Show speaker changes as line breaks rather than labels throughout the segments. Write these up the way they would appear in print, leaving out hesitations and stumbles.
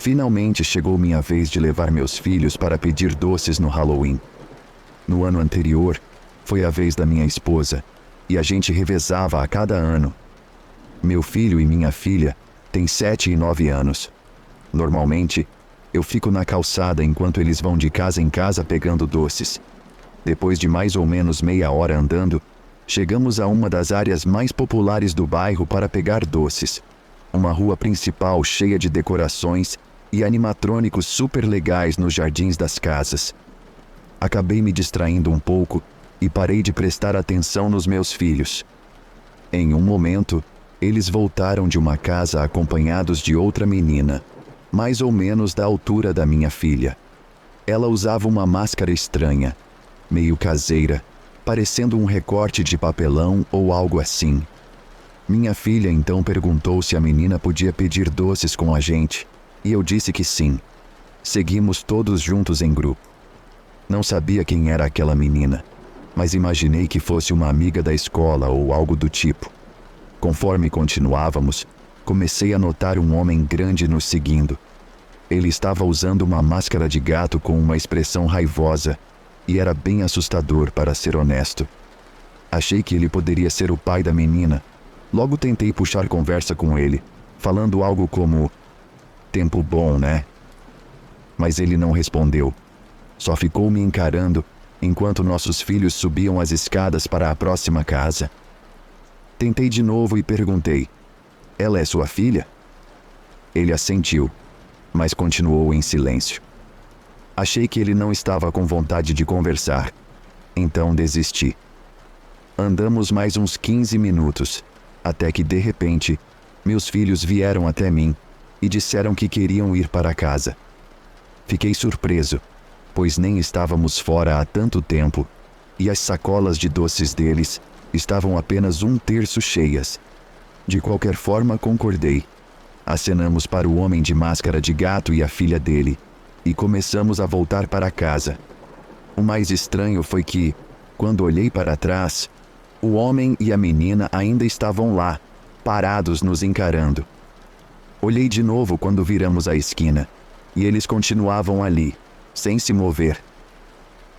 Finalmente chegou minha vez de levar meus filhos para pedir doces no Halloween. No ano anterior, foi a vez da minha esposa, e a gente revezava a cada ano. Meu filho e minha filha têm 7 e 9 anos. Normalmente, eu fico na calçada enquanto eles vão de casa em casa pegando doces. Depois de mais ou menos meia hora andando, chegamos a uma das áreas mais populares do bairro para pegar doces. Uma rua principal cheia de decorações e animatrônicos super legais nos jardins das casas. Acabei me distraindo um pouco e parei de prestar atenção nos meus filhos. Em um momento, eles voltaram de uma casa acompanhados de outra menina, mais ou menos da altura da minha filha. Ela usava uma máscara estranha, meio caseira, parecendo um recorte de papelão ou algo assim. Minha filha então perguntou se a menina podia pedir doces com a gente, e eu disse que sim. Seguimos todos juntos em grupo. Não sabia quem era aquela menina, mas imaginei que fosse uma amiga da escola ou algo do tipo. Conforme continuávamos, comecei a notar um homem grande nos seguindo. Ele estava usando uma máscara de gato com uma expressão raivosa, e era bem assustador, para ser honesto. Achei que ele poderia ser o pai da menina. Logo tentei puxar conversa com ele, falando algo como: "Tempo bom, né?" Mas ele não respondeu. Só ficou me encarando enquanto nossos filhos subiam as escadas para a próxima casa. Tentei de novo e perguntei: "Ela é sua filha?" Ele assentiu, mas continuou em silêncio. Achei que ele não estava com vontade de conversar, então desisti. Andamos mais uns 15 minutos, até que de repente, meus filhos vieram até mim e disseram que queriam ir para casa. Fiquei surpreso, pois nem estávamos fora há tanto tempo, e as sacolas de doces deles estavam apenas 1/3 cheias. De qualquer forma, concordei. Acenamos para o homem de máscara de gato e a filha dele, e começamos a voltar para casa. O mais estranho foi que, quando olhei para trás, o homem e a menina ainda estavam lá, parados nos encarando. Olhei de novo quando viramos a esquina, e eles continuavam ali, sem se mover.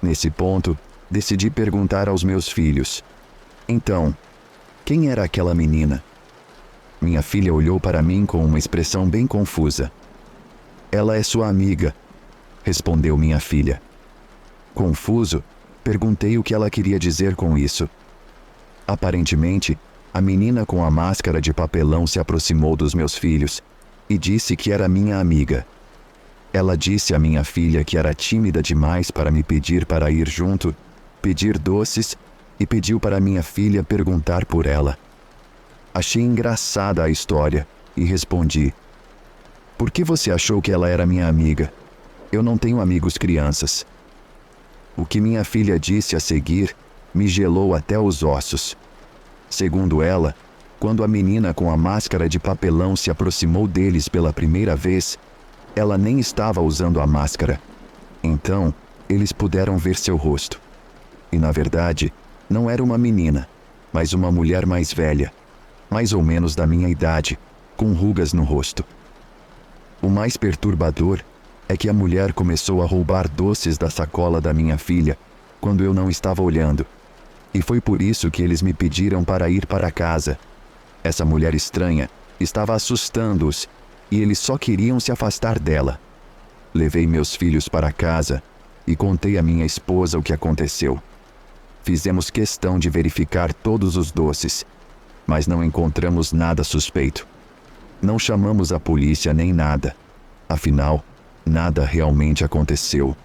Nesse ponto, decidi perguntar aos meus filhos: "Então, quem era aquela menina?" Minha filha olhou para mim com uma expressão bem confusa. "Ela é sua amiga", respondeu minha filha. Confuso, perguntei o que ela queria dizer com isso. Aparentemente, a menina com a máscara de papelão se aproximou dos meus filhos e disse que era minha amiga. Ela disse à minha filha que era tímida demais para me pedir para ir junto, pedir doces, e pediu para minha filha perguntar por ela. Achei engraçada a história e respondi: "Por que você achou que ela era minha amiga? Eu não tenho amigos crianças." O que minha filha disse a seguir me gelou até os ossos. Segundo ela, quando a menina com a máscara de papelão se aproximou deles pela primeira vez, ela nem estava usando a máscara. Então, eles puderam ver seu rosto. E, na verdade, não era uma menina, mas uma mulher mais velha, mais ou menos da minha idade, com rugas no rosto. O mais perturbador é que a mulher começou a roubar doces da sacola da minha filha quando eu não estava olhando. E foi por isso que eles me pediram para ir para casa. Essa mulher estranha estava assustando-os e eles só queriam se afastar dela. Levei meus filhos para casa e contei à minha esposa o que aconteceu. Fizemos questão de verificar todos os doces, mas não encontramos nada suspeito. Não chamamos a polícia nem nada. Afinal, nada realmente aconteceu.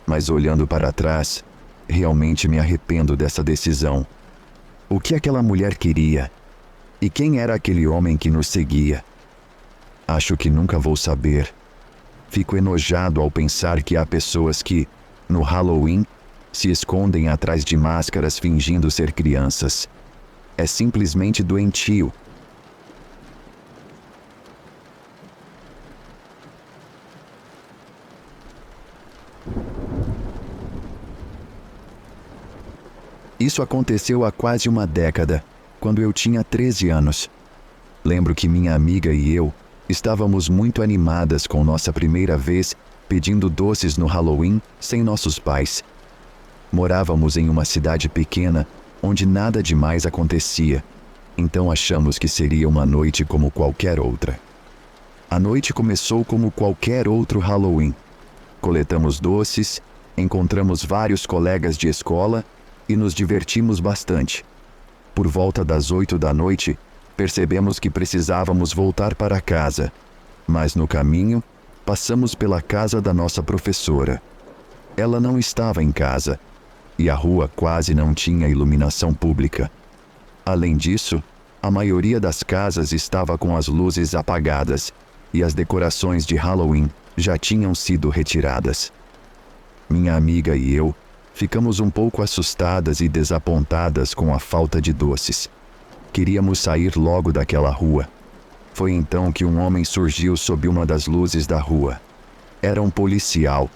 Mas olhando para trás, realmente me arrependo dessa decisão. O que aquela mulher queria? E quem era aquele homem que nos seguia? Acho que nunca vou saber. Fico enojado ao pensar que há pessoas que, no Halloween, se escondem atrás de máscaras fingindo ser crianças. É simplesmente doentio. Isso aconteceu há quase uma década, quando eu tinha 13 anos. Lembro que minha amiga e eu Estávamos muito animadas com nossa primeira vez pedindo doces no Halloween sem nossos pais. Morávamos em uma cidade pequena onde nada demais acontecia, então achamos que seria uma noite como qualquer outra. A noite começou como qualquer outro Halloween. Coletamos doces, encontramos vários colegas de escola e nos divertimos bastante. Por volta das 8 da noite, percebemos que precisávamos voltar para casa, mas no caminho, passamos pela casa da nossa professora. Ela não estava em casa, e a rua quase não tinha iluminação pública. Além disso, a maioria das casas estava com as luzes apagadas, e as decorações de Halloween já tinham sido retiradas. Minha amiga e eu ficamos um pouco assustadas e desapontadas com a falta de doces. Queríamos sair logo daquela rua. Foi então que um homem surgiu sob uma das luzes da rua. Era um policial.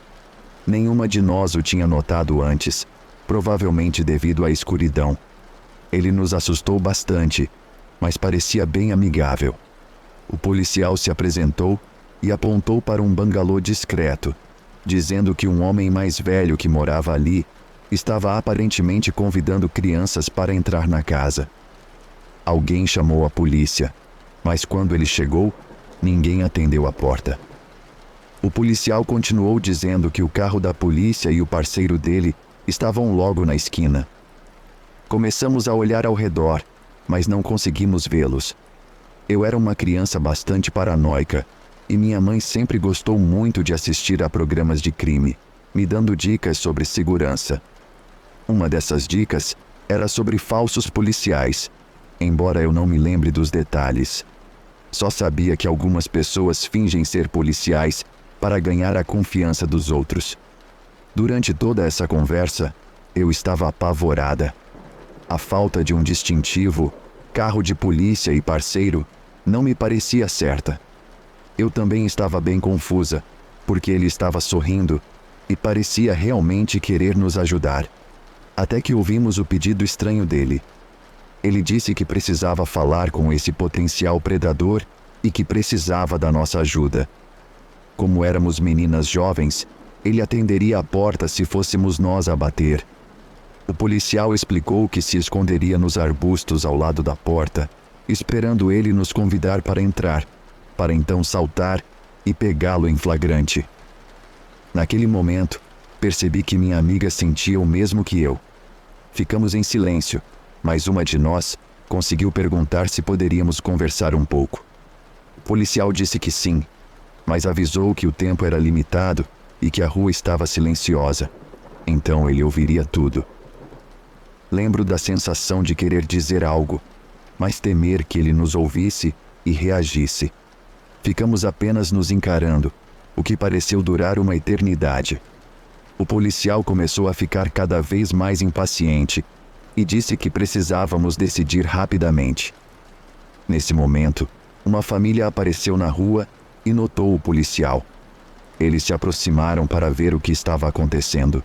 Nenhuma de nós o tinha notado antes, provavelmente devido à escuridão. Ele nos assustou bastante, mas parecia bem amigável. O policial se apresentou e apontou para um bangalô discreto, dizendo que um homem mais velho que morava ali estava aparentemente convidando crianças para entrar na casa. Alguém chamou a polícia, mas quando ele chegou, ninguém atendeu a porta. O policial continuou dizendo que o carro da polícia e o parceiro dele estavam logo na esquina. Começamos a olhar ao redor, mas não conseguimos vê-los. Eu era uma criança bastante paranoica, e minha mãe sempre gostou muito de assistir a programas de crime, me dando dicas sobre segurança. Uma dessas dicas era sobre falsos policiais, embora eu não me lembre dos detalhes. Só sabia que algumas pessoas fingem ser policiais para ganhar a confiança dos outros. Durante toda essa conversa, eu estava apavorada. A falta de um distintivo, carro de polícia e parceiro não me parecia certa. Eu também estava bem confusa, porque ele estava sorrindo e parecia realmente querer nos ajudar. Até que ouvimos o pedido estranho dele. Ele disse que precisava falar com esse potencial predador e que precisava da nossa ajuda. Como éramos meninas jovens, ele atenderia a porta se fôssemos nós a bater. O policial explicou que se esconderia nos arbustos ao lado da porta, esperando ele nos convidar para entrar, para então saltar e pegá-lo em flagrante. Naquele momento, percebi que minha amiga sentia o mesmo que eu. Ficamos em silêncio, mas uma de nós conseguiu perguntar se poderíamos conversar um pouco. O policial disse que sim, mas avisou que o tempo era limitado e que a rua estava silenciosa. Então ele ouviria tudo. Lembro da sensação de querer dizer algo, mas temer que ele nos ouvisse e reagisse. Ficamos apenas nos encarando, o que pareceu durar uma eternidade. O policial começou a ficar cada vez mais impaciente e disse que precisávamos decidir rapidamente. Nesse momento, uma família apareceu na rua e notou o policial. Eles se aproximaram para ver o que estava acontecendo.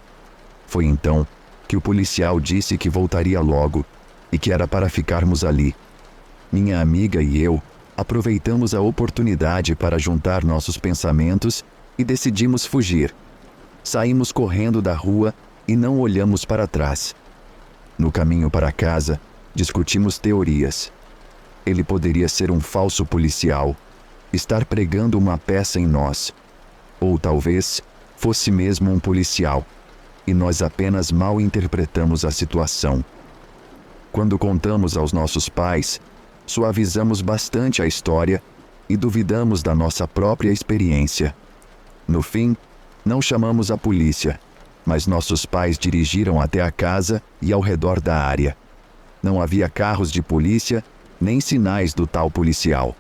Foi então que o policial disse que voltaria logo e que era para ficarmos ali. Minha amiga e eu aproveitamos a oportunidade para juntar nossos pensamentos e decidimos fugir. Saímos correndo da rua e não olhamos para trás. No caminho para casa, discutimos teorias. Ele poderia ser um falso policial, estar pregando uma peça em nós. Ou talvez fosse mesmo um policial, e nós apenas mal interpretamos a situação. Quando contamos aos nossos pais, suavizamos bastante a história e duvidamos da nossa própria experiência. No fim, não chamamos a polícia, mas nossos pais dirigiram até a casa e ao redor da área. Não havia carros de polícia, nem sinais do tal policial.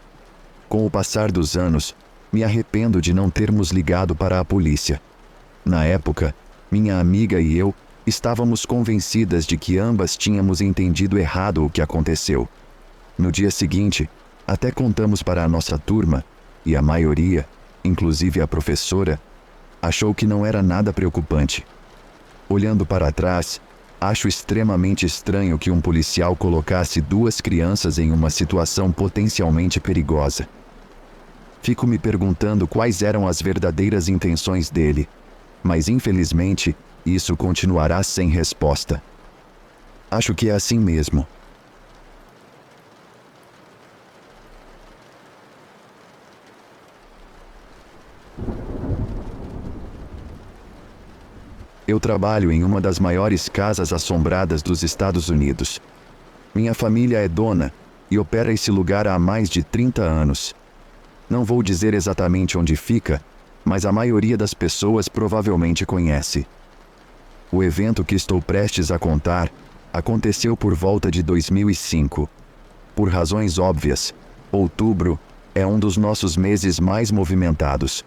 Com o passar dos anos, me arrependo de não termos ligado para a polícia. Na época, minha amiga e eu estávamos convencidas de que ambas tínhamos entendido errado o que aconteceu. No dia seguinte, até contamos para a nossa turma, e a maioria, inclusive a professora, achou que não era nada preocupante. Olhando para trás, acho extremamente estranho que um policial colocasse duas crianças em uma situação potencialmente perigosa. Fico me perguntando quais eram as verdadeiras intenções dele, mas infelizmente, isso continuará sem resposta. Acho que é assim mesmo. Eu trabalho em uma das maiores casas assombradas dos Estados Unidos. Minha família é dona e opera esse lugar há mais de 30 anos. Não vou dizer exatamente onde fica, mas a maioria das pessoas provavelmente conhece. O evento que estou prestes a contar aconteceu por volta de 2005. Por razões óbvias, outubro é um dos nossos meses mais movimentados.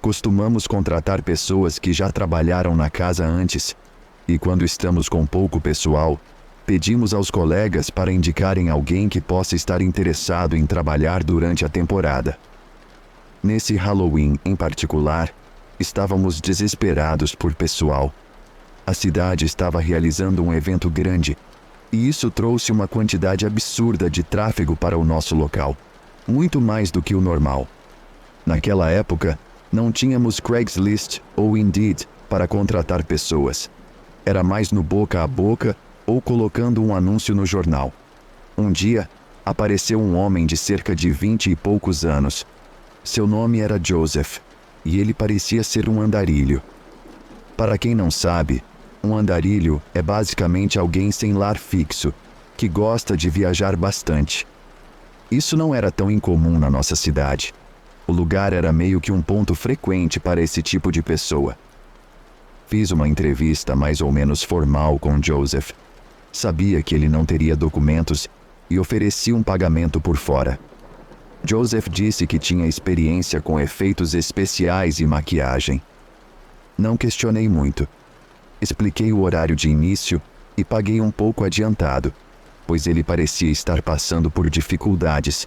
Costumamos contratar pessoas que já trabalharam na casa antes, e quando estamos com pouco pessoal, pedimos aos colegas para indicarem alguém que possa estar interessado em trabalhar durante a temporada. Nesse Halloween em particular, estávamos desesperados por pessoal. A cidade estava realizando um evento grande, e isso trouxe uma quantidade absurda de tráfego para o nosso local, muito mais do que o normal. Naquela época, não tínhamos Craigslist ou Indeed para contratar pessoas. Era mais no boca a boca ou colocando um anúncio no jornal. Um dia, apareceu um homem de cerca de 20 e poucos anos. Seu nome era Joseph, e ele parecia ser um andarilho. Para quem não sabe, um andarilho é basicamente alguém sem lar fixo, que gosta de viajar bastante. Isso não era tão incomum na nossa cidade. O lugar era meio que um ponto frequente para esse tipo de pessoa. Fiz uma entrevista mais ou menos formal com Joseph. Sabia que ele não teria documentos e ofereci um pagamento por fora. Joseph disse que tinha experiência com efeitos especiais e maquiagem. Não questionei muito. Expliquei o horário de início e paguei um pouco adiantado, pois ele parecia estar passando por dificuldades,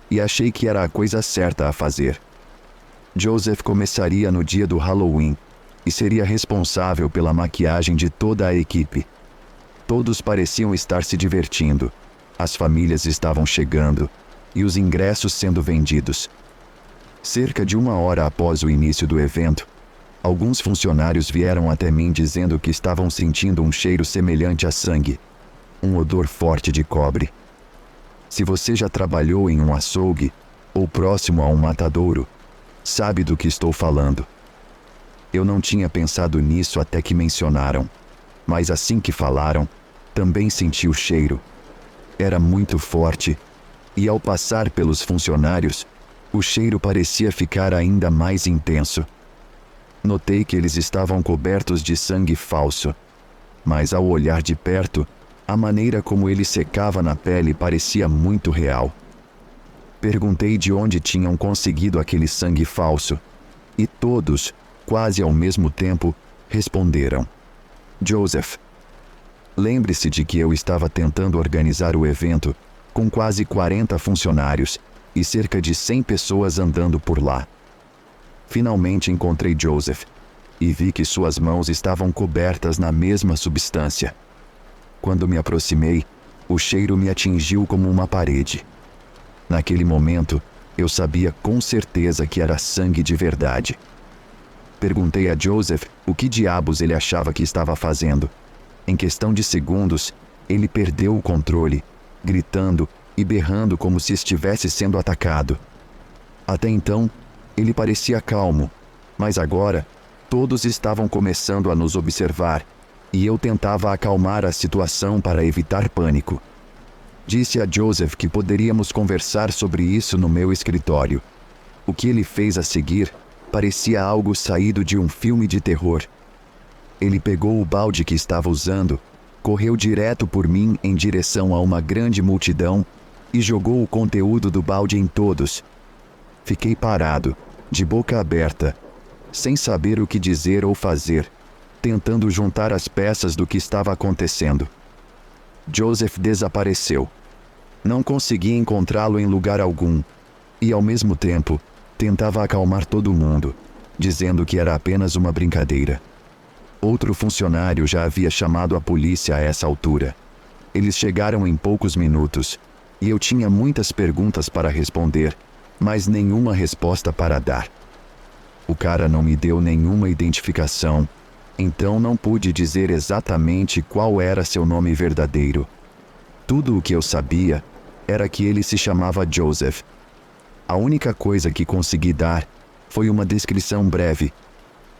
e achei que era a coisa certa a fazer. Joseph começaria no dia do Halloween e seria responsável pela maquiagem de toda a equipe. Todos pareciam estar se divertindo, as famílias estavam chegando e os ingressos sendo vendidos. Cerca de 1 hora após o início do evento, alguns funcionários vieram até mim dizendo que estavam sentindo um cheiro semelhante a sangue, um odor forte de cobre. Se você já trabalhou em um açougue ou próximo a um matadouro, sabe do que estou falando. Eu não tinha pensado nisso até que mencionaram, mas assim que falaram, também senti o cheiro. Era muito forte, e ao passar pelos funcionários, o cheiro parecia ficar ainda mais intenso. Notei que eles estavam cobertos de sangue falso, mas ao olhar de perto, a maneira como ele secava na pele parecia muito real. Perguntei de onde tinham conseguido aquele sangue falso, e todos, quase ao mesmo tempo, responderam: Joseph. Lembre-se de que eu estava tentando organizar o evento com quase 40 funcionários e cerca de 100 pessoas andando por lá. Finalmente encontrei Joseph e vi que suas mãos estavam cobertas na mesma substância. Quando me aproximei, o cheiro me atingiu como uma parede. Naquele momento, eu sabia com certeza que era sangue de verdade. Perguntei a Joseph o que diabos ele achava que estava fazendo. Em questão de segundos, ele perdeu o controle, gritando e berrando como se estivesse sendo atacado. Até então, ele parecia calmo, mas agora, todos estavam começando a nos observar e eu tentava acalmar a situação para evitar pânico. Disse a Joseph que poderíamos conversar sobre isso no meu escritório. O que ele fez a seguir parecia algo saído de um filme de terror. Ele pegou o balde que estava usando, correu direto por mim em direção a uma grande multidão e jogou o conteúdo do balde em todos. Fiquei parado, de boca aberta, sem saber o que dizer ou fazer, tentando juntar as peças do que estava acontecendo. Joseph desapareceu. Não consegui encontrá-lo em lugar algum, e ao mesmo tempo, tentava acalmar todo mundo, dizendo que era apenas uma brincadeira. Outro funcionário já havia chamado a polícia a essa altura. Eles chegaram em poucos minutos, e eu tinha muitas perguntas para responder, mas nenhuma resposta para dar. O cara não me deu nenhuma identificação, então não pude dizer exatamente qual era seu nome verdadeiro. Tudo o que eu sabia era que ele se chamava Joseph. A única coisa que consegui dar foi uma descrição breve.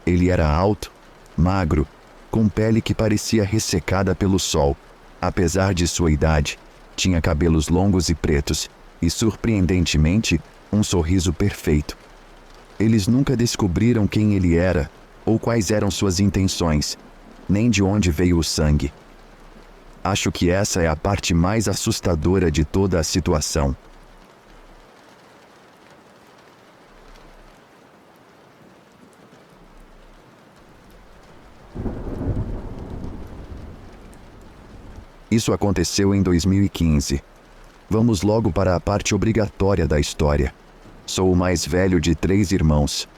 Ele era alto, magro, com pele que parecia ressecada pelo sol. Apesar de sua idade, tinha cabelos longos e pretos e, surpreendentemente, um sorriso perfeito. Eles nunca descobriram quem ele era ou quais eram suas intenções, nem de onde veio o sangue. Acho que essa é a parte mais assustadora de toda a situação. Isso aconteceu em 2015. Vamos logo para a parte obrigatória da história. Sou o mais velho de 3 irmãos.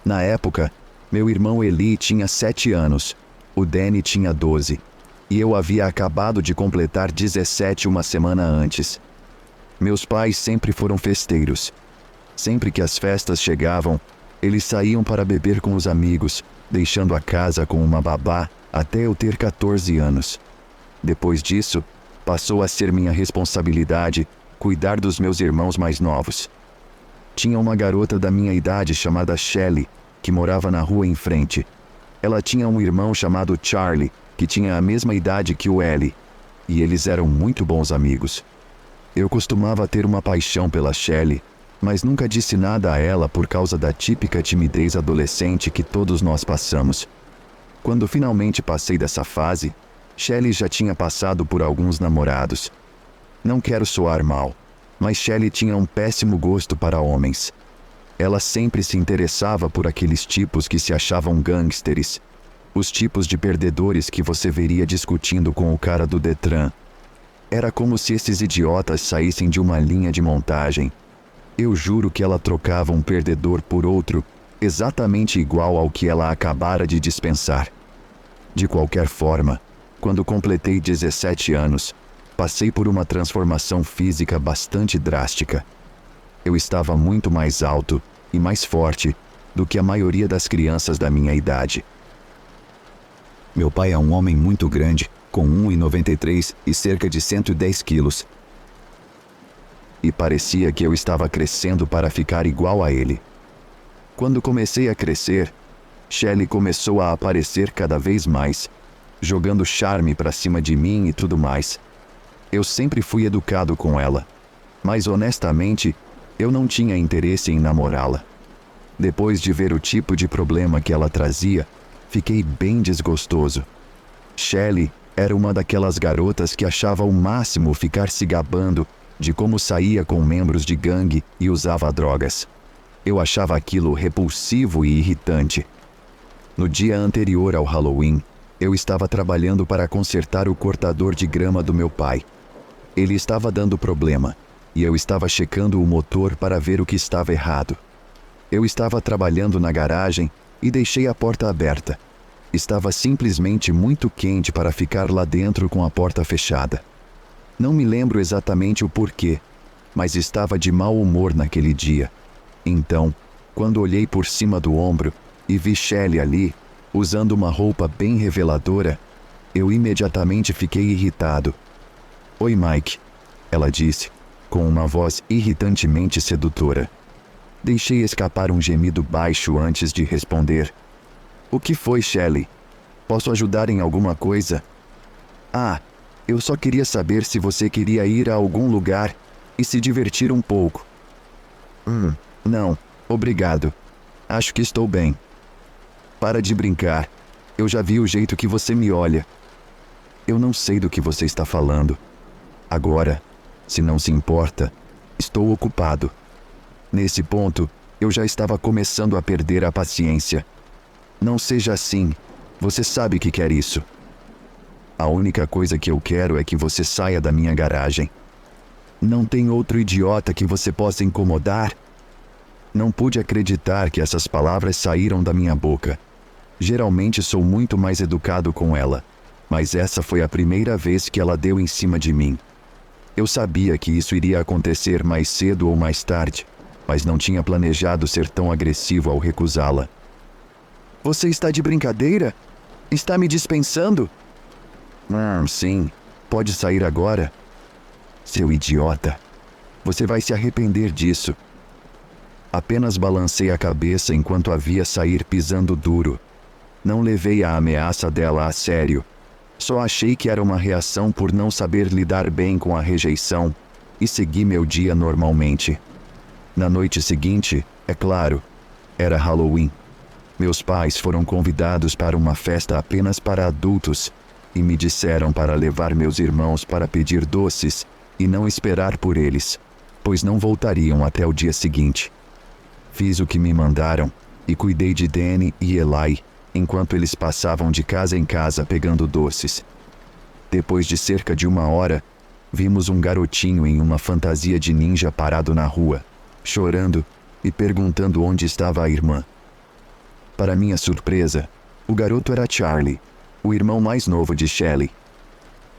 Na época, meu irmão Eli tinha 7 anos, o Danny tinha 12, e eu havia acabado de completar 17 uma semana antes. Meus pais sempre foram festeiros. Sempre que as festas chegavam, eles saíam para beber com os amigos, deixando a casa com uma babá até eu ter 14 anos. Depois disso, passou a ser minha responsabilidade cuidar dos meus irmãos mais novos. Tinha uma garota da minha idade chamada Shelley, que morava na rua em frente. Ela tinha um irmão chamado Charlie, que tinha a mesma idade que o Ellie, e eles eram muito bons amigos. Eu costumava ter uma paixão pela Shelley, mas nunca disse nada a ela por causa da típica timidez adolescente que todos nós passamos. Quando finalmente passei dessa fase, Shelley já tinha passado por alguns namorados. Não quero soar mal, mas Shelley tinha um péssimo gosto para homens. Ela sempre se interessava por aqueles tipos que se achavam gangsters, os tipos de perdedores que você veria discutindo com o cara do Detran. Era como se esses idiotas saíssem de uma linha de montagem. Eu juro que ela trocava um perdedor por outro, exatamente igual ao que ela acabara de dispensar. De qualquer forma, quando completei 17 anos, passei por uma transformação física bastante drástica. Eu estava muito mais alto e mais forte do que a maioria das crianças da minha idade. Meu pai é um homem muito grande, com 1,93 e cerca de 110 quilos. E parecia que eu estava crescendo para ficar igual a ele. Quando comecei a crescer, Shelley começou a aparecer cada vez mais, jogando charme para cima de mim e tudo mais. Eu sempre fui educado com ela, mas honestamente, eu não tinha interesse em namorá-la. Depois de ver o tipo de problema que ela trazia, fiquei bem desgostoso. Shelley era uma daquelas garotas que achava o máximo ficar se gabando de como saía com membros de gangue e usava drogas. Eu achava aquilo repulsivo e irritante. No dia anterior ao Halloween, eu estava trabalhando para consertar o cortador de grama do meu pai. Ele estava dando problema, e eu estava checando o motor para ver o que estava errado. Eu estava trabalhando na garagem e deixei a porta aberta. Estava simplesmente muito quente para ficar lá dentro com a porta fechada. Não me lembro exatamente o porquê, mas estava de mau humor naquele dia. Então, quando olhei por cima do ombro e vi Shelley ali, usando uma roupa bem reveladora, eu imediatamente fiquei irritado. "Oi, Mike", ela disse, com uma voz irritantemente sedutora. Deixei escapar um gemido baixo antes de responder. "O que foi, Shelley? Posso ajudar em alguma coisa?" "Ah, eu só queria saber se você queria ir a algum lugar e se divertir um pouco." Não, obrigado. Acho que estou bem." "Para de brincar. Eu já vi o jeito que você me olha." "Eu não sei do que você está falando. Agora, se não se importa, estou ocupado." Nesse ponto, eu já estava começando a perder a paciência. "Não seja assim. Você sabe que quer isso." "A única coisa que eu quero é que você saia da minha garagem." "Não tem outro idiota que você possa incomodar?" Não pude acreditar que essas palavras saíram da minha boca. Geralmente sou muito mais educado com ela, mas essa foi a primeira vez que ela deu em cima de mim. Eu sabia que isso iria acontecer mais cedo ou mais tarde. mas não tinha planejado ser tão agressivo ao recusá-la.
Você está de brincadeira? Está me dispensando?
Sim. Pode sair agora. Seu idiota. Você vai se arrepender disso. Apenas balancei a cabeça enquanto a via sair pisando duro. Não levei a ameaça dela a sério. Só achei que era uma reação por não saber lidar bem com a rejeição e segui meu dia normalmente. Na noite seguinte, é claro, era Halloween. Meus pais foram convidados para uma festa apenas para adultos e me disseram para levar meus irmãos para pedir doces e não esperar por eles, pois não voltariam até o dia seguinte. Fiz o que me mandaram e cuidei de Danny e Eli enquanto eles passavam de casa em casa pegando doces. Depois de cerca de 1 hora, vimos um garotinho em uma fantasia de ninja parado na rua, chorando e perguntando onde estava a irmã. Para minha surpresa, o garoto era Charlie, o irmão mais novo de Shelley.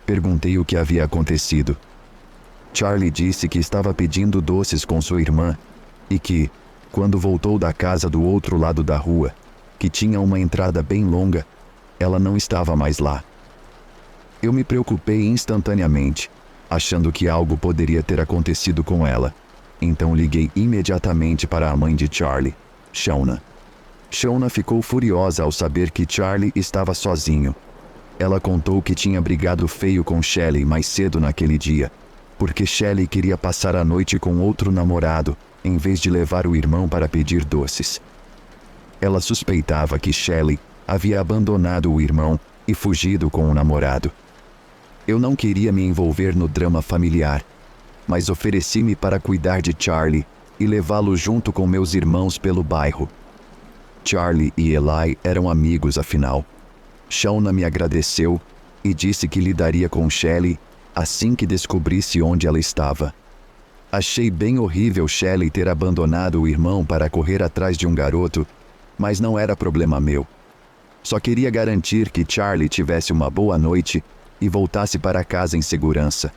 Perguntei o que havia acontecido. Charlie disse que estava pedindo doces com sua irmã e que, quando voltou da casa do outro lado da rua, que tinha uma entrada bem longa, ela não estava mais lá. Eu me preocupei instantaneamente, achando que algo poderia ter acontecido com ela. Então liguei imediatamente para a mãe de Charlie, Shauna. Shauna ficou furiosa ao saber que Charlie estava sozinho. Ela contou que tinha brigado feio com Shelley mais cedo naquele dia, porque Shelley queria passar a noite com outro namorado, em vez de levar o irmão para pedir doces. Ela suspeitava que Shelley havia abandonado o irmão e fugido com o namorado. Eu não queria me envolver no drama familiar, mas ofereci-me para cuidar de Charlie e levá-lo junto com meus irmãos pelo bairro. Charlie e Eli eram amigos afinal. Shauna me agradeceu e disse que lidaria com Shelley assim que descobrisse onde ela estava. Achei bem horrível Shelley ter abandonado o irmão para correr atrás de um garoto, mas não era problema meu. Só queria garantir que Charlie tivesse uma boa noite e voltasse para casa em segurança.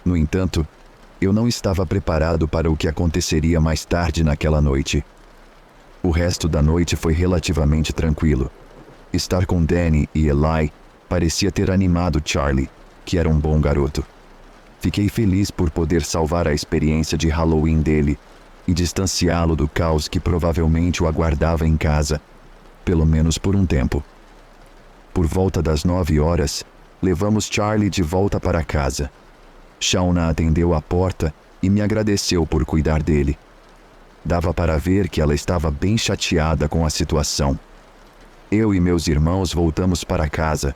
No entanto, eu não estava preparado para o que aconteceria mais tarde naquela noite. O resto da noite foi relativamente tranquilo. Estar com Danny e Eli parecia ter animado Charlie, que era um bom garoto. Fiquei feliz por poder salvar a experiência de Halloween dele e distanciá-lo do caos que provavelmente o aguardava em casa, pelo menos por um tempo. Por volta das 9 horas, levamos Charlie de volta para casa. Shauna atendeu a porta e me agradeceu por cuidar dele. Dava para ver que ela estava bem chateada com a situação. Eu e meus irmãos voltamos para casa,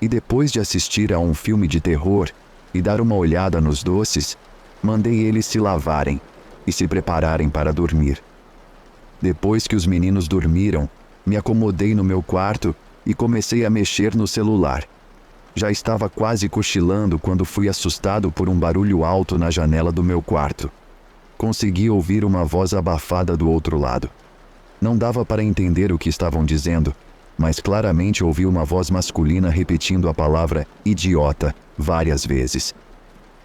e depois de assistir a um filme de terror e dar uma olhada nos doces, mandei eles se lavarem e se prepararem para dormir. Depois que os meninos dormiram, me acomodei no meu quarto e comecei a mexer no celular. Já estava quase cochilando quando fui assustado por um barulho alto na janela do meu quarto. Consegui ouvir uma voz abafada do outro lado. Não dava para entender o que estavam dizendo, mas claramente ouvi uma voz masculina repetindo a palavra idiota várias vezes.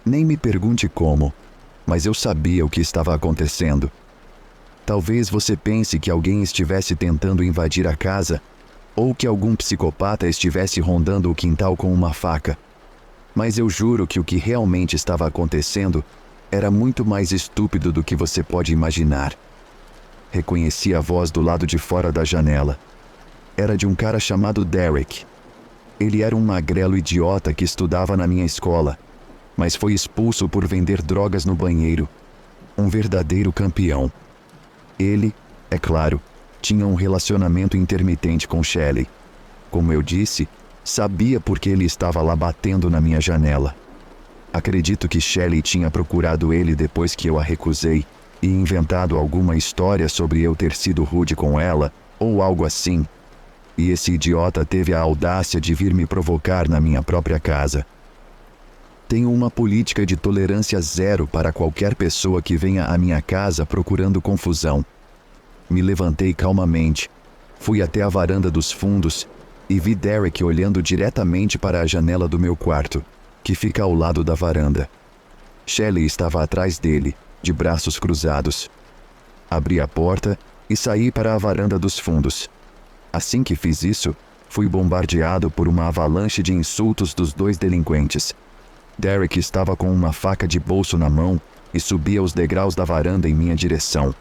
Nem me pergunte como, mas eu sabia o que estava acontecendo. Talvez você pense que alguém estivesse tentando invadir a casa, ou que algum psicopata estivesse rondando o quintal com uma faca. Mas eu juro que o que realmente estava acontecendo era muito mais estúpido do que você pode imaginar. Reconheci a voz do lado de fora da janela. Era de um cara chamado Derek. Ele era um magrelo idiota que estudava na minha escola, mas foi expulso por vender drogas no banheiro. Um verdadeiro campeão. Ele, é claro, tinha um relacionamento intermitente com Shelley. Como eu disse, sabia porque ele estava lá batendo na minha janela. Acredito que Shelley tinha procurado ele depois que eu a recusei e inventado alguma história sobre eu ter sido rude com ela, ou algo assim. E esse idiota teve a audácia de vir me provocar na minha própria casa. Tenho uma política de tolerância zero para qualquer pessoa que venha à minha casa procurando confusão. Me levantei calmamente, fui até a varanda dos fundos e vi Derek olhando diretamente para a janela do meu quarto, que fica ao lado da varanda. Shelley estava atrás dele, de braços cruzados. Abri a porta e saí para a varanda dos fundos. Assim que fiz isso, fui bombardeado por uma avalanche de insultos dos dois delinquentes. Derek estava com uma faca de bolso na mão e subia os degraus da varanda em minha direção.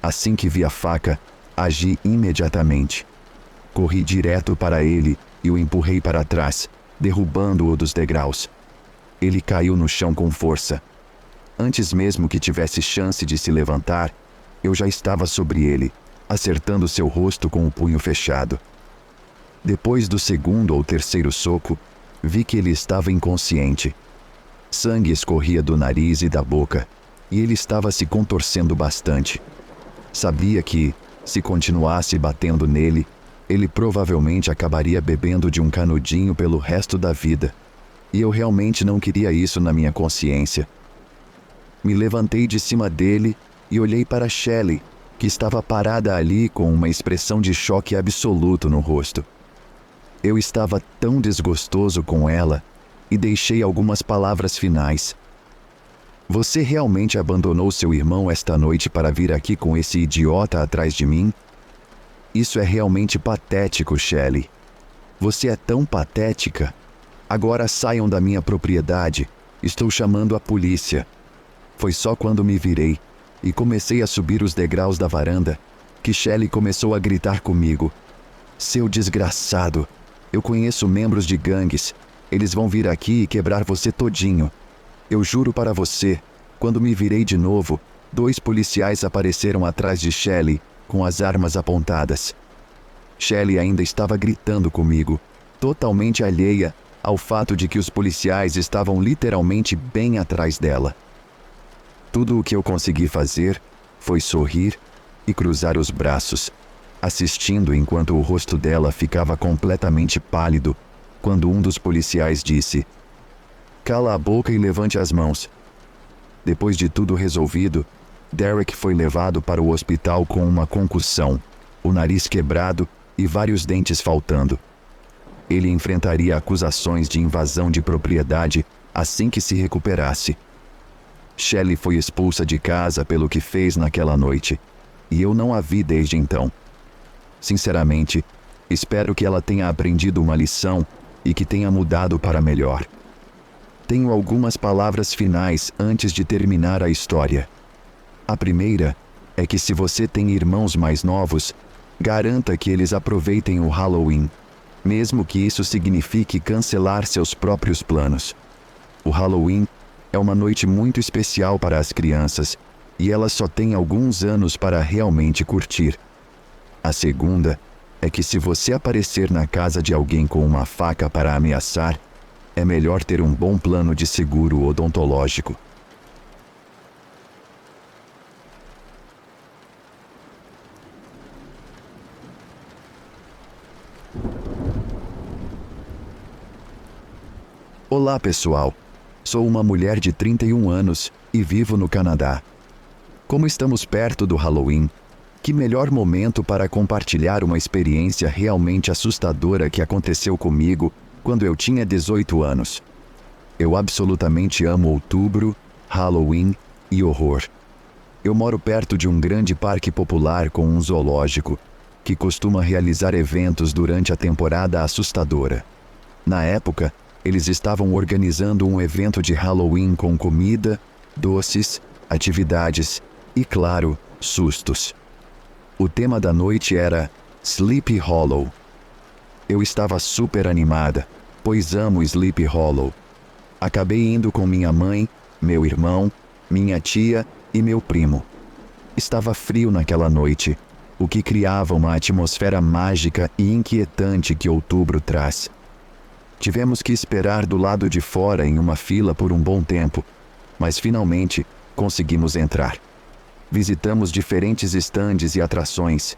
Assim que vi a faca, agi imediatamente. Corri direto para ele e o empurrei para trás, derrubando-o dos degraus. Ele caiu no chão com força. Antes mesmo que tivesse chance de se levantar, eu já estava sobre ele, acertando seu rosto com o punho fechado. Depois do segundo ou terceiro soco, vi que ele estava inconsciente. Sangue escorria do nariz e da boca, e ele estava se contorcendo bastante. Sabia que, se continuasse batendo nele, ele provavelmente acabaria bebendo de um canudinho pelo resto da vida. E eu realmente não queria isso na minha consciência. Me levantei de cima dele e olhei para Shelley, que estava parada ali com uma expressão de choque absoluto no rosto. Eu estava tão desgostoso com ela e deixei algumas palavras finais. Você realmente abandonou seu irmão esta noite para vir aqui com esse idiota atrás de mim? Isso é realmente patético, Shelley. Você é tão patética. Agora saiam da minha propriedade. Estou chamando a polícia. Foi só quando me virei e comecei a subir os degraus da varanda que Shelley começou a gritar comigo. Seu desgraçado. Eu conheço membros de gangues. Eles vão vir aqui e quebrar você todinho. Eu juro para você, quando me virei de novo, 2 policiais apareceram atrás de Shelley, com as armas apontadas. Shelley ainda estava gritando comigo, totalmente alheia ao fato de que os policiais estavam literalmente bem atrás dela. Tudo o que eu consegui fazer foi sorrir e cruzar os braços, assistindo enquanto o rosto dela ficava completamente pálido, quando um dos policiais disse: "Cala a boca e levante as mãos." Depois de tudo resolvido, Derek foi levado para o hospital com uma concussão, o nariz quebrado e vários dentes faltando. Ele enfrentaria acusações de invasão de propriedade assim que se recuperasse. Shelley foi expulsa de casa pelo que fez naquela noite, e eu não a vi desde então. Sinceramente, espero que ela tenha aprendido uma lição e que tenha mudado para melhor. Tenho algumas palavras finais antes de terminar a história. A primeira é que se você tem irmãos mais novos, garanta que eles aproveitem o Halloween, mesmo que isso signifique cancelar seus próprios planos. O Halloween é uma noite muito especial para as crianças e elas só têm alguns anos para realmente curtir. A segunda é que se você aparecer na casa de alguém com uma faca para ameaçar, é melhor ter um bom plano de seguro odontológico. Olá, pessoal. Sou uma mulher de 31 anos e vivo no Canadá. Como estamos perto do Halloween, que melhor momento para compartilhar uma experiência realmente assustadora que aconteceu comigo quando eu tinha 18 anos. Eu absolutamente amo outubro, Halloween e horror. Eu moro perto de um grande parque popular com um zoológico, que costuma realizar eventos durante a temporada assustadora. Na época, eles estavam organizando um evento de Halloween com comida, doces, atividades e, claro, sustos. O tema da noite era Sleepy Hollow. Eu estava super animada, pois amo Sleepy Hollow. Acabei indo com minha mãe, meu irmão, minha tia e meu primo. Estava frio naquela noite, o que criava uma atmosfera mágica e inquietante que outubro traz. Tivemos que esperar do lado de fora em uma fila por um bom tempo, mas finalmente conseguimos entrar. Visitamos diferentes estandes e atrações.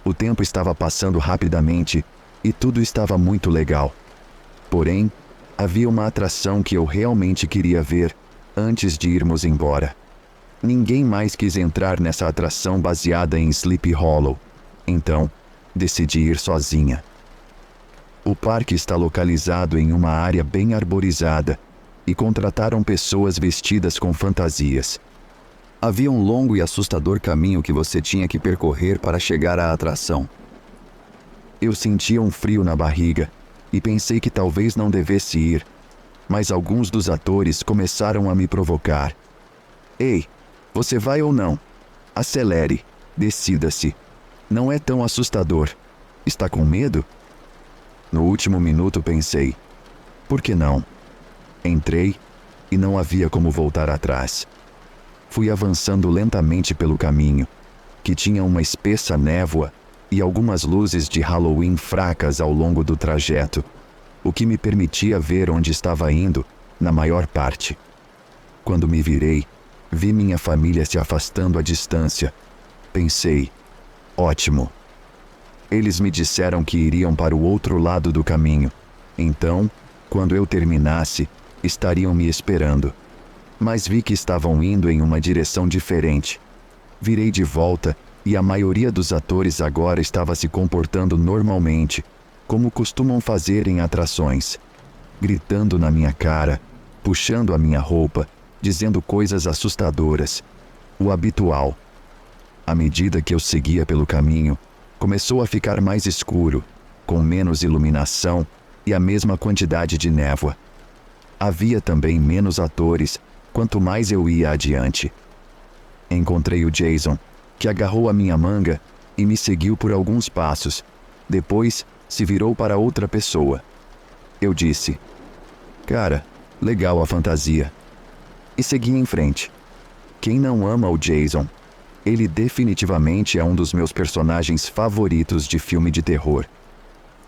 O tempo estava passando rapidamente e tudo estava muito legal. Porém, havia uma atração que eu realmente queria ver antes de irmos embora. Ninguém mais quis entrar nessa atração baseada em Sleepy Hollow, então decidi ir sozinha. O parque está localizado em uma área bem arborizada e contrataram pessoas vestidas com fantasias. Havia um longo e assustador caminho que você tinha que percorrer para chegar à atração. Eu sentia um frio na barriga e pensei que talvez não devesse ir, mas alguns dos atores começaram a me provocar. Ei, você vai ou não? Acelere, decida-se. Não é tão assustador. Está com medo? No último minuto pensei, por que não? Entrei e não havia como voltar atrás. Fui avançando lentamente pelo caminho, que tinha uma espessa névoa e algumas luzes de Halloween fracas ao longo do trajeto, o que me permitia ver onde estava indo, na maior parte. Quando me virei, vi minha família se afastando à distância. Pensei, ótimo. Eles me disseram que iriam para o outro lado do caminho. Então, quando eu terminasse, estariam me esperando. Mas vi que estavam indo em uma direção diferente. Virei de volta e a maioria dos atores agora estava se comportando normalmente, como costumam fazer em atrações, gritando na minha cara, puxando a minha roupa, dizendo coisas assustadoras. O habitual. À medida que eu seguia pelo caminho, começou a ficar mais escuro, com menos iluminação e a mesma quantidade de névoa. Havia também menos atores, quanto mais eu ia adiante. Encontrei o Jason, que agarrou a minha manga e me seguiu por alguns passos. Depois, se virou para outra pessoa. Eu disse, cara, legal a fantasia. E segui em frente. Quem não ama o Jason? Ele definitivamente é um dos meus personagens favoritos de filme de terror.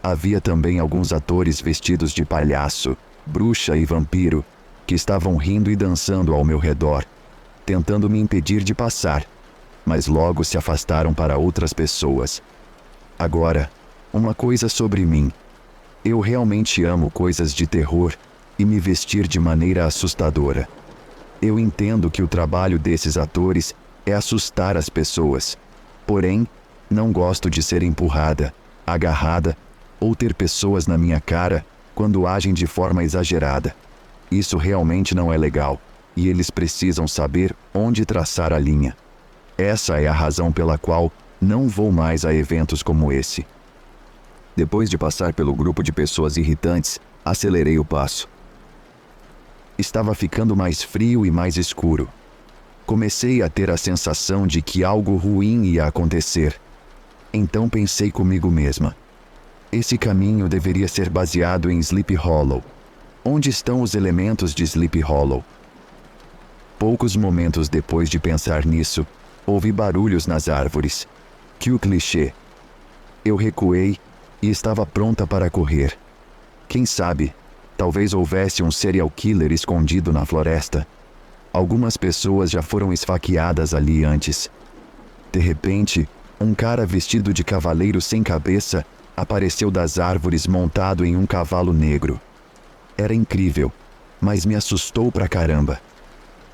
Havia também alguns atores vestidos de palhaço, bruxa e vampiro, que estavam rindo e dançando ao meu redor, tentando me impedir de passar, mas logo se afastaram para outras pessoas. Agora, uma coisa sobre mim. Eu realmente amo coisas de terror e me vestir de maneira assustadora. Eu entendo que o trabalho desses atores é assustar as pessoas. Porém, não gosto de ser empurrada, agarrada ou ter pessoas na minha cara quando agem de forma exagerada. Isso realmente não é legal, e eles precisam saber onde traçar a linha. Essa é a razão pela qual não vou mais a eventos como esse. Depois de passar pelo grupo de pessoas irritantes, acelerei o passo. Estava ficando mais frio e mais escuro. Comecei a ter a sensação de que algo ruim ia acontecer. Então pensei comigo mesma. Esse caminho deveria ser baseado em Sleepy Hollow. Onde estão os elementos de Sleepy Hollow? Poucos momentos depois de pensar nisso, ouvi barulhos nas árvores. Que o clichê. Eu recuei e estava pronta para correr. Quem sabe, talvez houvesse um serial killer escondido na floresta. Algumas pessoas já foram esfaqueadas ali antes. De repente, um cara vestido de cavaleiro sem cabeça apareceu das árvores montado em um cavalo negro. Era incrível, mas me assustou pra caramba.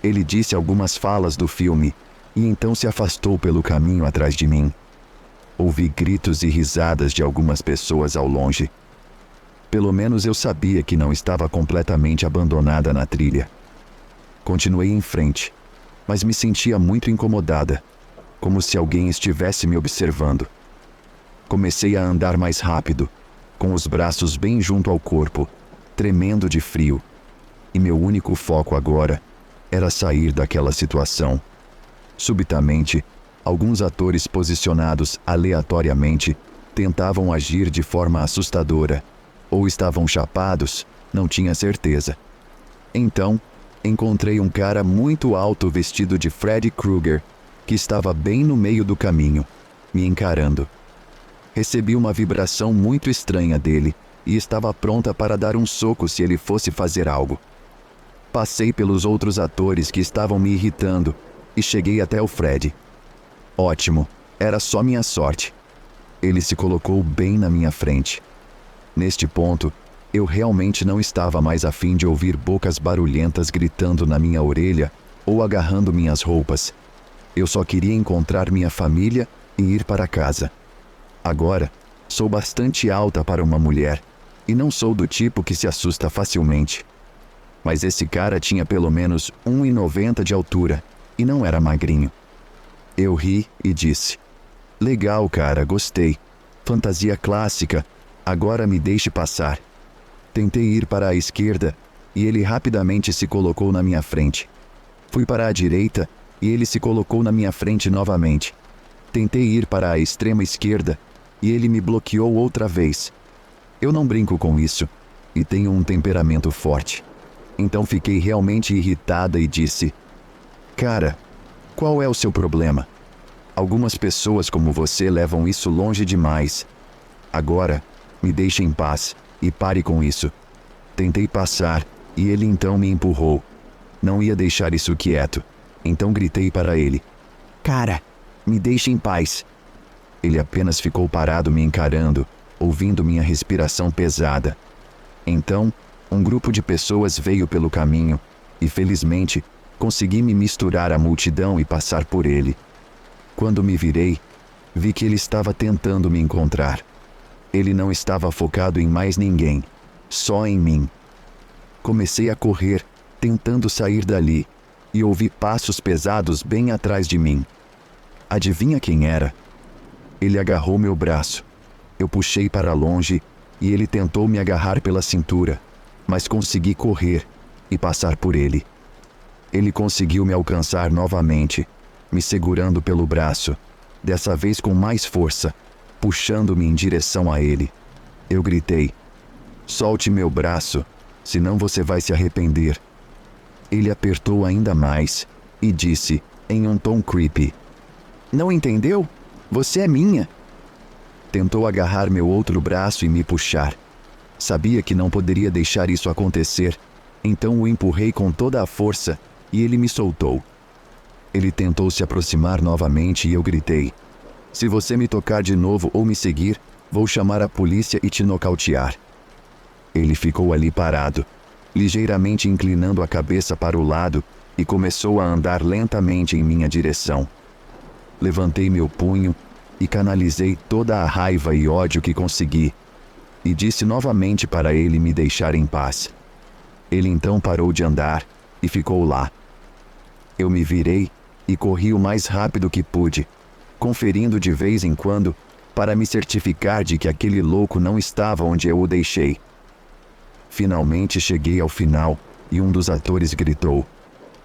Ele disse algumas falas do filme e então se afastou pelo caminho atrás de mim. Ouvi gritos e risadas de algumas pessoas ao longe. Pelo menos eu sabia que não estava completamente abandonada na trilha. Continuei em frente, mas me sentia muito incomodada, como se alguém estivesse me observando. Comecei a andar mais rápido, com os braços bem junto ao corpo, tremendo de frio, e meu único foco agora era sair daquela situação. Subitamente, alguns atores posicionados aleatoriamente tentavam agir de forma assustadora, ou estavam chapados, não tinha certeza. Então, encontrei um cara muito alto vestido de Freddy Krueger, que estava bem no meio do caminho, me encarando. Recebi uma vibração muito estranha dele e estava pronta para dar um soco se ele fosse fazer algo. Passei pelos outros atores que estavam me irritando e cheguei até o Freddy. Ótimo, era só minha sorte. Ele se colocou bem na minha frente. Neste ponto, eu realmente não estava mais a fim de ouvir bocas barulhentas gritando na minha orelha ou agarrando minhas roupas. Eu só queria encontrar minha família e ir para casa. Agora, sou bastante alta para uma mulher e não sou do tipo que se assusta facilmente. Mas esse cara tinha pelo menos 1,90 de altura e não era magrinho. Eu ri e disse: "Legal, cara, gostei. Fantasia clássica, agora me deixe passar." Tentei ir para a esquerda e ele rapidamente se colocou na minha frente. Fui para a direita e ele se colocou na minha frente novamente. Tentei ir para a extrema esquerda e ele me bloqueou outra vez. Eu não brinco com isso e tenho um temperamento forte. Então fiquei realmente irritada e disse: "Cara, qual é o seu problema? Algumas pessoas como você levam isso longe demais. Agora, me deixe em paz e pare com isso." Tentei passar e ele então me empurrou. Não ia deixar isso quieto, então gritei para ele: "Cara, me deixe em paz." Ele apenas ficou parado me encarando, ouvindo minha respiração pesada. Então, um grupo de pessoas veio pelo caminho e, felizmente, consegui me misturar à multidão e passar por ele. Quando me virei, vi que ele estava tentando me encontrar. Ele não estava focado em mais ninguém, só em mim. Comecei a correr, tentando sair dali, e ouvi passos pesados bem atrás de mim. Adivinha quem era? Ele agarrou meu braço. Eu puxei para longe e ele tentou me agarrar pela cintura, mas consegui correr e passar por ele. Ele conseguiu me alcançar novamente, me segurando pelo braço, dessa vez com mais força, puxando-me em direção a ele. Eu gritei: "Solte meu braço, senão você vai se arrepender." Ele apertou ainda mais e disse, em um tom creepy: "Não entendeu? Você é minha." Tentou agarrar meu outro braço e me puxar. Sabia que não poderia deixar isso acontecer, então o empurrei com toda a força e ele me soltou. Ele tentou se aproximar novamente e eu gritei: "Se você me tocar de novo ou me seguir, vou chamar a polícia e te nocautear." Ele ficou ali parado, ligeiramente inclinando a cabeça para o lado e começou a andar lentamente em minha direção. Levantei meu punho e canalizei toda a raiva e ódio que consegui, e disse novamente para ele me deixar em paz. Ele então parou de andar e ficou lá. Eu me virei e corri o mais rápido que pude, conferindo de vez em quando para me certificar de que aquele louco não estava onde eu o deixei. Finalmente cheguei ao final e um dos atores gritou: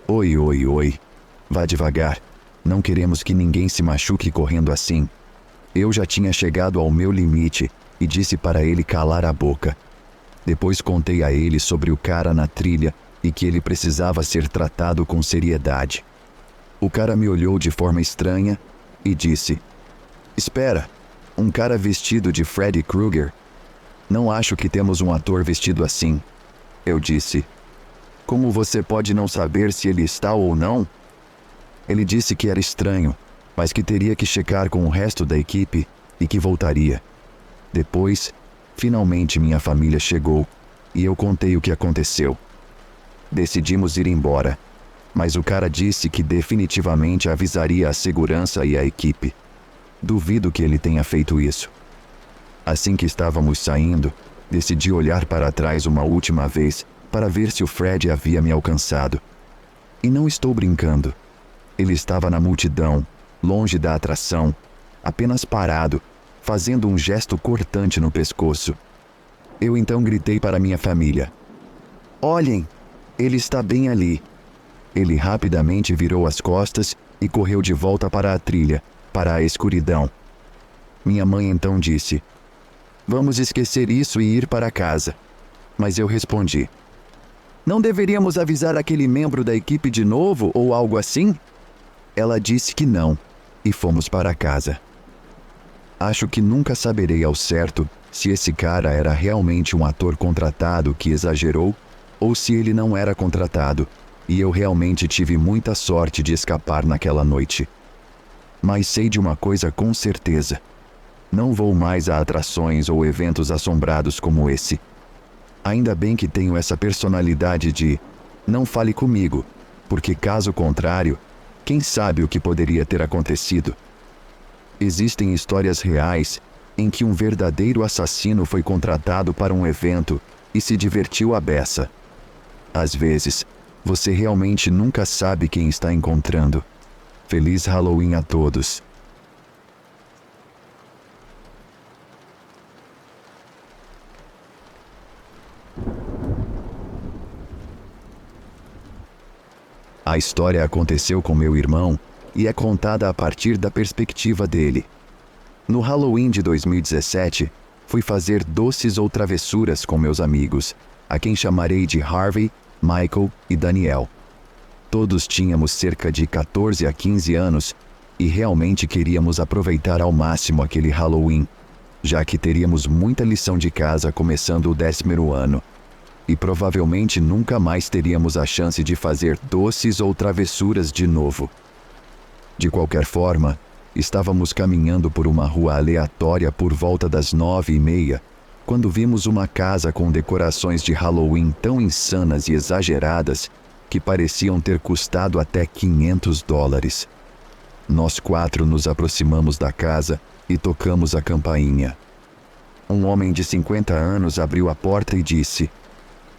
"Oi, oi, oi. Vá devagar. Não queremos que ninguém se machuque correndo assim." Eu já tinha chegado ao meu limite e disse para ele calar a boca. Depois contei a ele sobre o cara na trilha e que ele precisava ser tratado com seriedade. O cara me olhou de forma estranha e disse: "Espera, um cara vestido de Freddy Krueger? Não acho que temos um ator vestido assim." Eu disse: "Como você pode não saber se ele está ou não?" Ele disse que era estranho, mas que teria que checar com o resto da equipe e que voltaria. Depois, finalmente minha família chegou e eu contei o que aconteceu. Decidimos ir embora, mas o cara disse que definitivamente avisaria a segurança e a equipe. Duvido que ele tenha feito isso. Assim que estávamos saindo, decidi olhar para trás uma última vez para ver se o Fred havia me alcançado. E não estou brincando. Ele estava na multidão, longe da atração, apenas parado, fazendo um gesto cortante no pescoço. Eu então gritei para minha família: "Olhem, ele está bem ali." Ele rapidamente virou as costas e correu de volta para a trilha, para a escuridão. Minha mãe então disse: "Vamos esquecer isso e ir para casa." Mas eu respondi: "Não deveríamos avisar aquele membro da equipe de novo ou algo assim?" Ela disse que não, e fomos para casa. Acho que nunca saberei ao certo se esse cara era realmente um ator contratado que exagerou ou se ele não era contratado, e eu realmente tive muita sorte de escapar naquela noite. Mas sei de uma coisa com certeza: não vou mais a atrações ou eventos assombrados como esse. Ainda bem que tenho essa personalidade de "não fale comigo", porque caso contrário, quem sabe o que poderia ter acontecido? Existem histórias reais em que um verdadeiro assassino foi contratado para um evento e se divertiu à beça. Às vezes, Você realmente nunca sabe quem está encontrando. Feliz Halloween a todos. A história aconteceu com meu irmão e é contada a partir da perspectiva dele. No Halloween de 2017, fui fazer doces ou travessuras com meus amigos, a quem chamarei de Harvey, Michael e Daniel. Todos tínhamos cerca de 14 a 15 anos e realmente queríamos aproveitar ao máximo aquele Halloween, já que teríamos muita lição de casa começando o 10º ano. E provavelmente nunca mais teríamos a chance de fazer doces ou travessuras de novo. De qualquer forma, estávamos caminhando por uma rua aleatória por volta das 9h30, quando vimos uma casa com decorações de Halloween tão insanas e exageradas que pareciam ter custado até $500. Nós 4 nos aproximamos da casa e tocamos a campainha. Um homem de 50 anos abriu a porta e disse: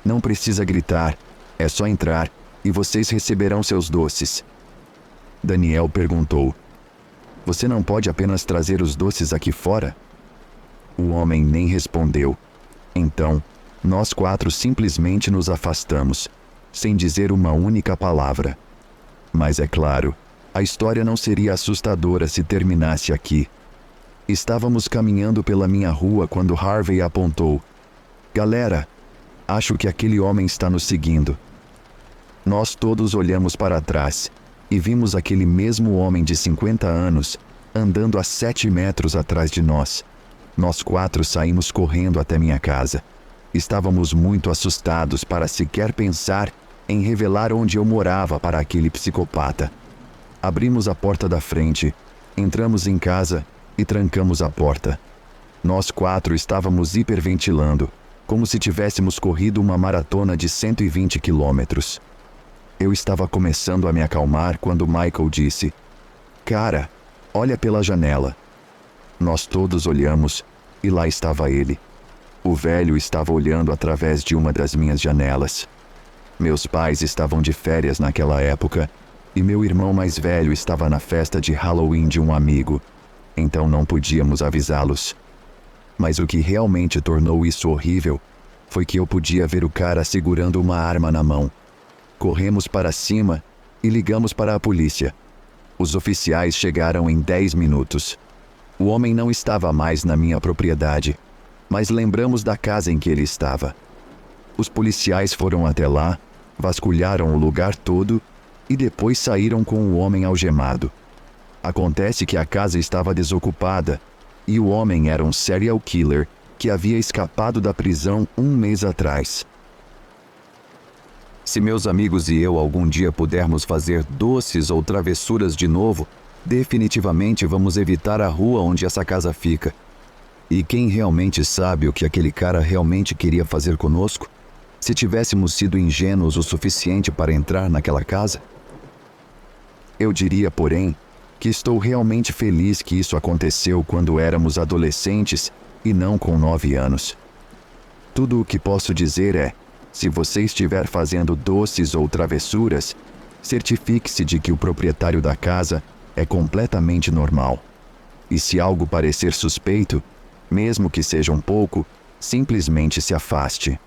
"Não precisa gritar, é só entrar e vocês receberão seus doces." Daniel perguntou: "Você não pode apenas trazer os doces aqui fora?" O homem nem respondeu. Então, nós 4 simplesmente nos afastamos, sem dizer uma única palavra. Mas é claro, a história não seria assustadora se terminasse aqui. Estávamos caminhando pela minha rua quando Harvey apontou: "Galera, acho que aquele homem está nos seguindo." Nós todos olhamos para trás e vimos aquele mesmo homem de 50 anos andando a 7 metros atrás de nós. Nós 4 saímos correndo até minha casa. Estávamos muito assustados para sequer pensar em revelar onde eu morava para aquele psicopata. Abrimos a porta da frente, entramos em casa e trancamos a porta. Nós 4 estávamos hiperventilando, como se tivéssemos corrido uma maratona de 120 quilômetros. Eu estava começando a me acalmar quando Michael disse: "Cara, olha pela janela." Nós todos olhamos e lá estava ele. O velho estava olhando através de uma das minhas janelas. Meus pais estavam de férias naquela época e meu irmão mais velho estava na festa de Halloween de um amigo, então não podíamos avisá-los. Mas o que realmente tornou isso horrível foi que eu podia ver o cara segurando uma arma na mão. Corremos para cima e ligamos para a polícia. Os oficiais chegaram em 10 minutos. O homem não estava mais na minha propriedade, mas lembramos da casa em que ele estava. Os policiais foram até lá, vasculharam o lugar todo e depois saíram com o homem algemado. Acontece que a casa estava desocupada e o homem era um serial killer que havia escapado da prisão 1 mês atrás. Se meus amigos e eu algum dia pudermos fazer doces ou travessuras de novo, definitivamente vamos evitar a rua onde essa casa fica. E quem realmente sabe o que aquele cara realmente queria fazer conosco? Se tivéssemos sido ingênuos o suficiente para entrar naquela casa? Eu diria, porém, que estou realmente feliz que isso aconteceu quando éramos adolescentes e não com 9 anos. Tudo o que posso dizer é: se você estiver fazendo doces ou travessuras, certifique-se de que o proprietário da casa é completamente normal. E se algo parecer suspeito, mesmo que seja um pouco, simplesmente se afaste.